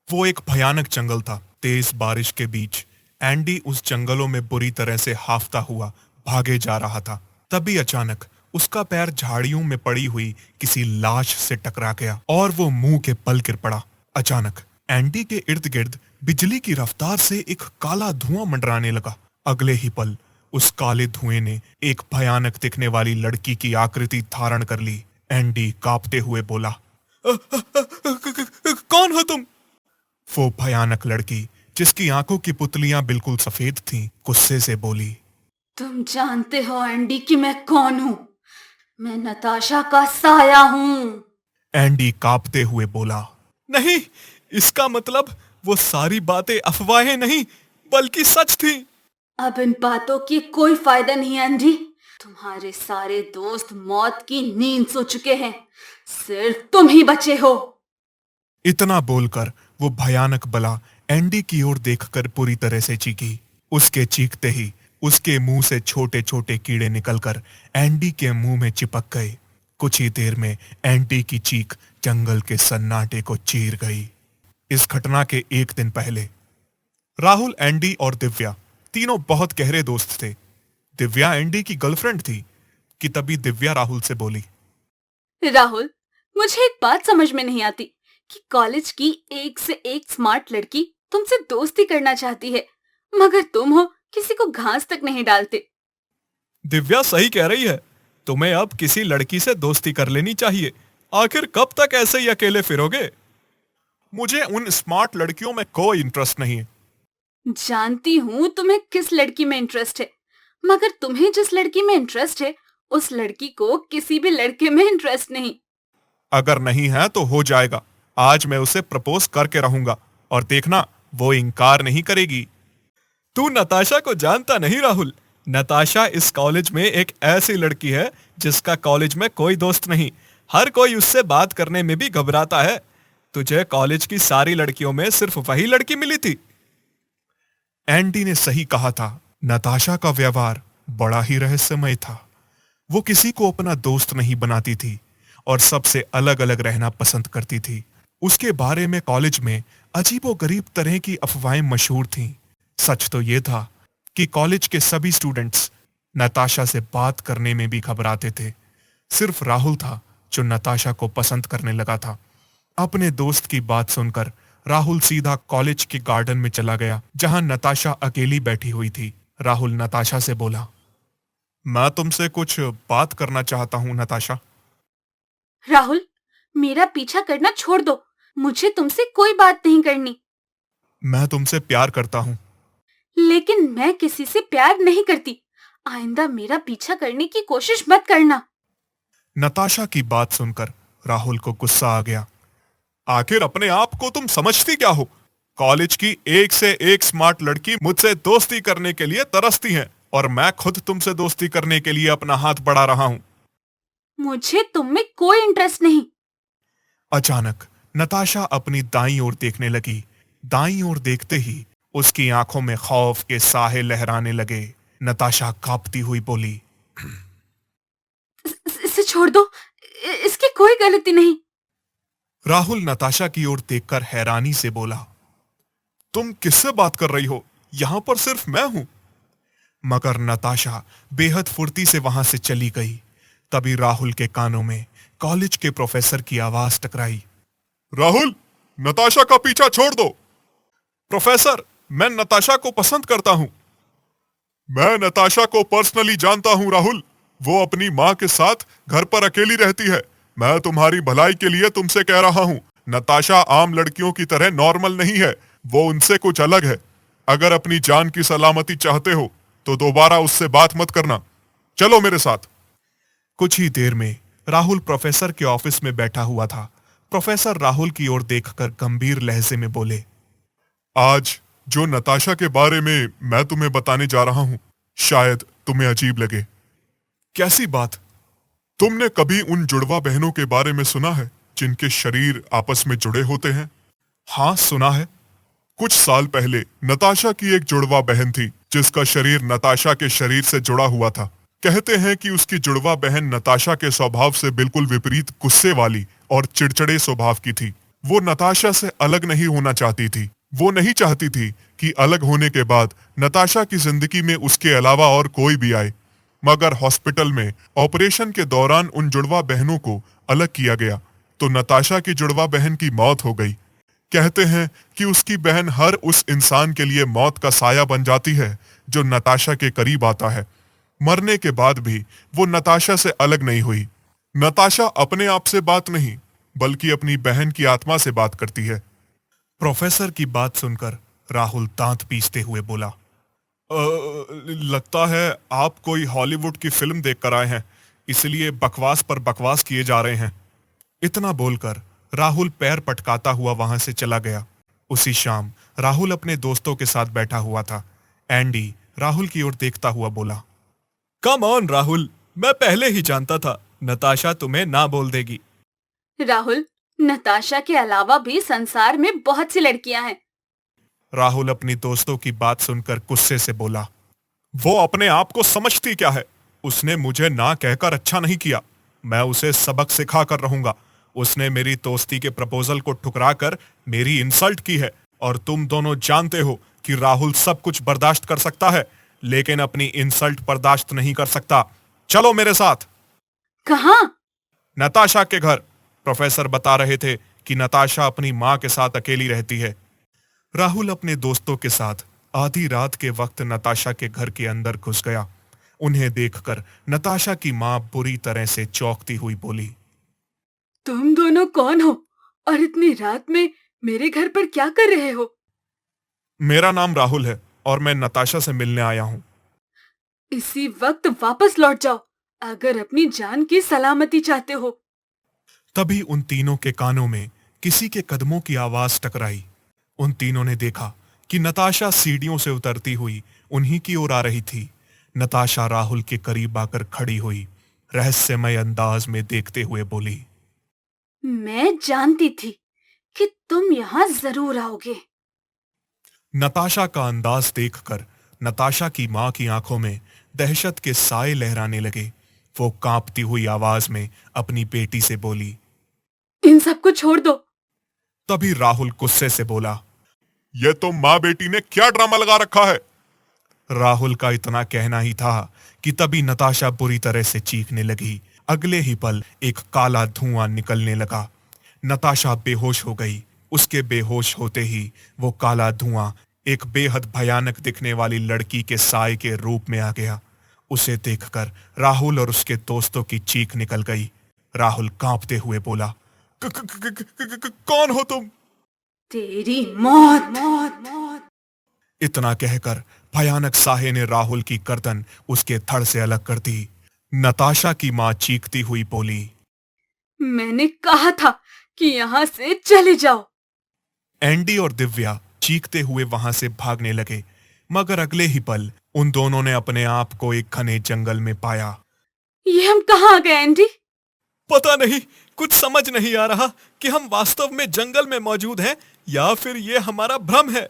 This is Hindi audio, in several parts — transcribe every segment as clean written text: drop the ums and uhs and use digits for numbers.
वो एक भयानक जंगल था। तेज बारिश के बीच एंडी उस जंगलों में बुरी तरह से हाफता हुआ भागे जा रहा था। तभी अचानक उसका पैर झाड़ियों में पड़ी हुई किसी लाश से टकरा गया और वो मुंह के बल गिर पड़ा। अचानक एंडी के इर्द गिर्द बिजली की रफ्तार से एक काला धुआं मंडराने लगा। अगले ही पल उस काले धुएं ने एक भयानक दिखने वाली लड़की की आकृति धारण कर ली। एंडी कांपते हुए बोला, कौन हो तुम? वो भयानक लड़की, जिसकी आंखों की पुतलियां बिल्कुल सफेद थीं, गुस्से से बोली, तुम जानते हो एंडी कि मैं कौन हूँ? मैं नताशा का साया हूँ। एंडी कांपते हुए बोला, नहीं, इसका मतलब वो सारी बातें अफवाहें नहीं बल्कि सच थी। अब इन बातों की कोई फायदा नहीं एंडी। तुम्हारे सारे दोस्त मौत की नींद सो चुके हैं, सिर्फ तुम ही बचे हो। इतना बोलकर वो भयानक बला एंडी की ओर देखकर पूरी तरह से चीखी। उसके चीखते ही उसके मुंह से छोटे छोटे कीड़े निकलकर एंडी के मुंह में चिपक गए। कुछ ही देर में एंडी की चीख जंगल के सन्नाटे को चीर गई। इस घटना के एक दिन पहले राहुल, एंडी और दिव्या तीनों बहुत गहरे दोस्त थे। दिव्या एंडी की गर्लफ्रेंड थी कि तभी दिव्या राहुल से बोली, राहुल, मुझे एक बात समझ में नहीं आती कि कॉलेज की एक से एक स्मार्ट लड़की तुमसे दोस्ती करना चाहती है, मगर तुम हो किसी को घास तक नहीं डालते। दिव्या सही कह रही है। तुम्हें अब किसी लड़की से दोस्ती कर लेनी चाहिए। आखिर कब तक ऐसे ही अकेले फिरोगे? मुझे उन स्मार्ट लड़कियों में कोई इंटरेस्ट नहीं है। जानती हूँ तुम्हें किस लड़की में इंटरेस्ट है, मगर तुम्हें जिस लड़की में इंटरेस्ट है उस लड़की को किसी भी लड़के में इंटरेस्ट नहीं। अगर नहीं है तो हो जाएगा। आज मैं उसे प्रपोज करके रहूंगा और देखना वो इनकार नहीं करेगी। तू नताशा को जानता नहीं राहुल। नताशा इस कॉलेज में एक ऐसी लड़की है जिसका कॉलेज में कोई दोस्त नहीं। हर कोई उससे बात करने में भी घबराता है। तुझे कॉलेज की सारी लड़कियों में सिर्फ वही लड़की मिली थी। एंडी ने सही कहा था। नताशा का व्यवहार बड़ा ही रहस्यमय था। वो किसी को अपना दोस्त नहीं बनाती थी और सबसे अलग अलग रहना पसंद करती थी। उसके बारे में कॉलेज में अजीबोगरीब तरह की अफवाहें मशहूर थीं। सच तो ये था कि कॉलेज के सभी स्टूडेंट्स नताशा से बात करने में भी घबराते थे। सिर्फ राहुल था जो नताशा को पसंद करने लगा था। अपने दोस्त की बात सुनकर राहुल सीधा कॉलेज के गार्डन में चला गया, जहां नताशा अकेली बैठी हुई थी। राहुल नताशा से बोला, मैं तुमसे कुछ बात करना चाहता हूं नताशा। राहुल, मेरा पीछा करना छोड़ दो। मुझे तुमसे कोई बात नहीं करनी। मैं तुमसे प्यार करता हूं। लेकिन मैं किसी से प्यार नहीं करती। आइंदा मेरा पीछा करने की कोशिश मत करना। नताशा की बात सुनकर राहुल को गुस्सा आ गया। आखिर अपने आप को तुम समझती क्या हो? कॉलेज की एक से एक स्मार्ट लड़की मुझसे दोस्ती करने के लिए तरसती हैं और मैं खुद तुमसे दोस्ती करने के लिए अपना हाथ बढ़ा रहा हूं। मुझे तुम में कोई इंटरेस्ट नहीं। अचानक नताशा अपनी दाईं ओर देखने लगी। दाईं ओर देखते ही उसकी आंखों में खौफ के साहे लहराने लगे। नताशा कांपती हुई बोली, इसे छोड़ दो। इसकी कोई गलती नहीं। राहुल नताशा की ओर देखकर हैरानी से बोला, तुम किससे बात कर रही हो? यहां पर सिर्फ मैं हूं। मगर नताशा बेहद फुर्ती से वहां से चली गई। तभी राहुल के कानों में कॉलेज के प्रोफेसर की आवाज टकराई, राहुल, नताशा का पीछा छोड़ दो। प्रोफेसर, मैं नताशा को पसंद करता हूं। मैं नताशा को पर्सनली जानता हूं राहुल। वो अपनी मां के साथ घर पर अकेली रहती है। मैं तुम्हारी भलाई के लिए तुमसे कह रहा हूं, नताशा आम लड़कियों की तरह नॉर्मल नहीं है। वो उनसे कुछ अलग है। अगर अपनी जान की सलामती चाहते हो तो दोबारा उससे बात मत करना। चलो मेरे साथ। कुछ ही देर में राहुल प्रोफेसर के ऑफिस में बैठा हुआ था। प्रोफेसर राहुल की ओर देखकर गंभीर लहजे में बोले, आज जो नताशा के बारे में मैं तुम्हें बताने जा रहा हूं, शायद तुम्हें अजीब लगे। कैसी बात? तुमने कभी उन जुड़वा बहनों के बारे में सुना है जिनके शरीर आपस में जुड़े होते हैं? हाँ, सुना है। कुछ साल पहले नताशा की एक जुड़वा बहन थी जिसका शरीर नताशा के शरीर से जुड़ा हुआ था। कहते हैं कि उसकी जुड़वा बहन नताशा के स्वभाव से बिल्कुल विपरीत गुस्से वाली और चिड़चिड़े स्वभाव की थी। वो नताशा से अलग नहीं होना चाहती थी। वो नहीं चाहती थी कि अलग होने के बाद नताशा की जिंदगी में उसके अलावा और कोई भी आए। मगर हॉस्पिटल में ऑपरेशन के दौरान उन जुड़वा बहनों को अलग किया गया तो नताशा की जुड़वा बहन की मौत हो गई। कहते हैं कि उसकी बहन हर उस इंसान के लिए मौत का साया बन जाती है जो नताशा के करीब आता है। मरने के बाद भी वो नताशा से अलग नहीं हुई। नताशा अपने आप से बात नहीं बल्कि अपनी बहन की आत्मा से बात करती है। प्रोफेसर की बात सुनकर राहुल दांत पीसते हुए बोला, लगता है आप कोई हॉलीवुड की फिल्म देखकर आए हैं, इसलिए बकवास पर बकवास किए जा रहे हैं। इतना बोलकर राहुल पैर पटकाता हुआ वहां से चला गया। उसी शाम राहुल अपने दोस्तों के साथ बैठा हुआ था। एंडी राहुल की ओर देखता हुआ बोला, कम ऑन राहुल, मैं पहले ही जानता था नताशा तुम्हें ना बोल देगी। राहुल, नताशा के अलावा भी संसार में बहुत सी लड़कियां हैं। राहुल अपनी दोस्तों की बात सुनकर गुस्से से बोला, वो अपने आप को समझती क्या है? उसने मुझे ना कहकर अच्छा नहीं किया। मैं उसे सबक सिखा कर रहूंगा। उसने मेरी दोस्ती के प्रपोजल को ठुकराकर मेरी इंसल्ट की है और तुम दोनों जानते हो कि राहुल सब कुछ बर्दाश्त कर सकता है लेकिन अपनी इंसल्ट बर्दाश्त नहीं कर सकता। चलो मेरे साथ। कहाँ? नताशा के घर। प्रोफेसर बता रहे थे कि नताशा अपनी माँ के साथ अकेली रहती है। राहुल अपने दोस्तों के साथ आधी रात के वक्त नताशा के घर के अंदर घुस गया। उन्हें देखकर नताशा की माँ बुरी तरह से चौंकती हुई बोली, तुम दोनों कौन हो और इतनी रात में मेरे घर पर क्या कर रहे हो? मेरा नाम राहुल है और मैं नताशा से मिलने आया हूँ। इसी वक्त वापस लौट जाओ अगर अपनी जान की सलामती चाहते हो। तभी उन तीनों के कानों में किसी के कदमों की आवाज टकराई। उन तीनों ने देखा कि नताशा सीढ़ियों से उतरती हुई उन्हीं की ओर आ रही थी। नताशा राहुल के करीब आकर खड़ी हुई, रहस्यमय अंदाज में देखते हुए बोली, मैं जानती थी कि तुम यहाँ जरूर आओगे। नताशा का अंदाज देखकर नताशा की मां की आंखों में दहशत के साए लहराने लगे। वो कांपती हुई आवाज में अपनी बेटी से बोली, इन सबको छोड़ दो। तभी राहुल गुस्से से बोला, यह तो माँ बेटी ने क्या ड्रामा लगा रखा है? राहुल का इतना कहना ही था कि तभी नताशा बुरी तरह से चीखने लगी। अगले ही पल एक काला धुआं निकलने लगा। नताशा बेहोश हो गई। उसके बेहोश होते ही वो काला धुआं एक बेहद भयानक दिखने वाली लड़की के साए के रूप में आ गया। उसे देखकर राहुल और उसके दोस्तों की चीख निकल गई। राहुल कांपते हुए बोला, कौन हो तुम? तेरी मौत मौत मौत। इतना कहकर भयानक साहे ने राहुल की गर्दन उसके धड़ से अलग कर दी। नताशा की मां चीखती हुई बोली, मैंने कहा था कि यहाँ से चले जाओ। एंडी और दिव्या चीखते हुए वहां से भागने लगे मगर अगले ही पल उन दोनों ने अपने आप को एक घने जंगल में पाया। ये हम कहाँ आ गए एंडी? पता नहीं, कुछ समझ नहीं आ रहा कि हम वास्तव में जंगल में मौजूद हैं या फिर ये हमारा भ्रम है।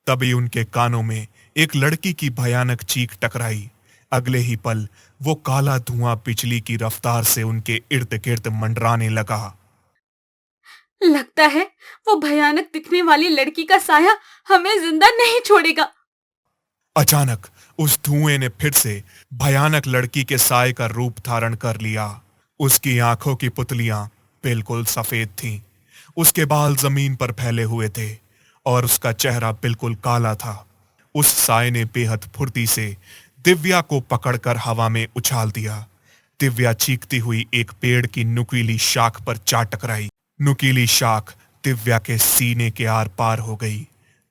तभी उनके कानों में एक लड़की की भयानक चीख टकराई। अगले ही पल वो काला धुआं बिजली की रफ्तार से उनके इर्द गिर्द मंडराने लगा। लगता है वो भयानक दिखने वाली लड़की का साया हमें जिंदा नहीं छोड़ेगा। अचानक उस धुएं ने फिर से भयानक लड़की के साए का रूप धारण कर लिया। उसकी आंखों की पुतलियां बिल्कुल सफेद थीं। उसके बाल जमीन पर फैले हुए थे और उसका चेहरा बिल्कुल काला था। उस साए ने बेहद फुर्ती से दिव्या को पकड़कर हवा में उछाल दिया। दिव्या चीखती हुई एक पेड़ की नुकीली शाख पर जा टकराई। नुकीली शाख दिव्या के सीने के आर पार हो गई।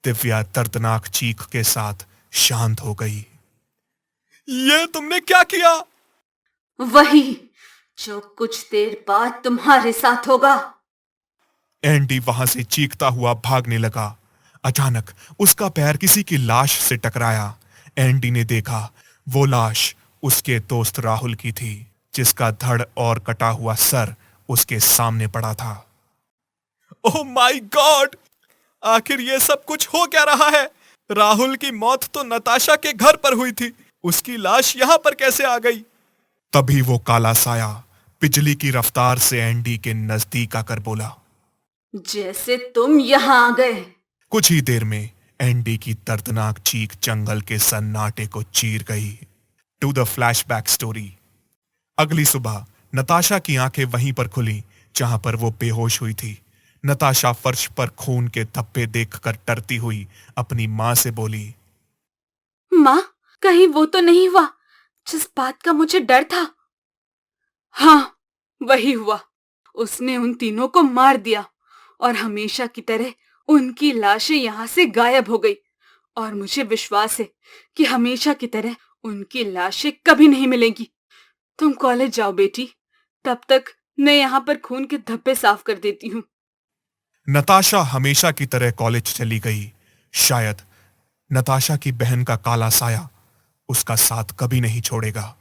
दिव्या दर्दनाक चीख के साथ शांत हो गई। ये तुमने क्या किया? वही जो कुछ देर बाद तुम्हारे साथ होगा। एंडी वहां से चीखता हुआ भागने लगा। अचानक उसका पैर किसी की लाश से टकराया। एंडी ने देखा वो लाश उसके दोस्त राहुल की थी, जिसका धड़ और कटा हुआ सर उसके सामने पड़ा था। Oh my God! आखिर ये सब कुछ हो क्या रहा है? राहुल की मौत तो नताशा के घर पर हुई थी, उसकी लाश यहां पर कैसे आ गई? तभी वो काला साया बिजली की रफ्तार से एंडी के नजदीक आकर बोला, जैसे तुम यहाँ आ गए। कुछ ही देर में एंडी की दर्दनाक चीख जंगल के सन्नाटे को चीर गई। To the flashback story. अगली सुबह नताशा की आंखें वहीं पर खुली जहां पर वो बेहोश हुई थी। नताशा फर्श पर खून के धब्बे देखकर डरती हुई अपनी मां से बोली, माँ, कहीं वो तो नहीं हुआ जिस बात का मुझे डर था? हाँ, वही हुआ। उसने उन तीनों को मार दिया और हमेशा की तरह उनकी लाशें यहाँ से गायब हो गई। और मुझे विश्वास है कि हमेशा की तरह उनकी लाशें कभी नहीं मिलेंगी। तुम कॉलेज जाओ बेटी, तब तक मैं यहाँ पर खून के धब्बे साफ कर देती हूँ। नताशा हमेशा की तरह कॉलेज चली गई। शायद नताशा की बहन का काला साया उसका साथ कभी नहीं छोड़ेगा।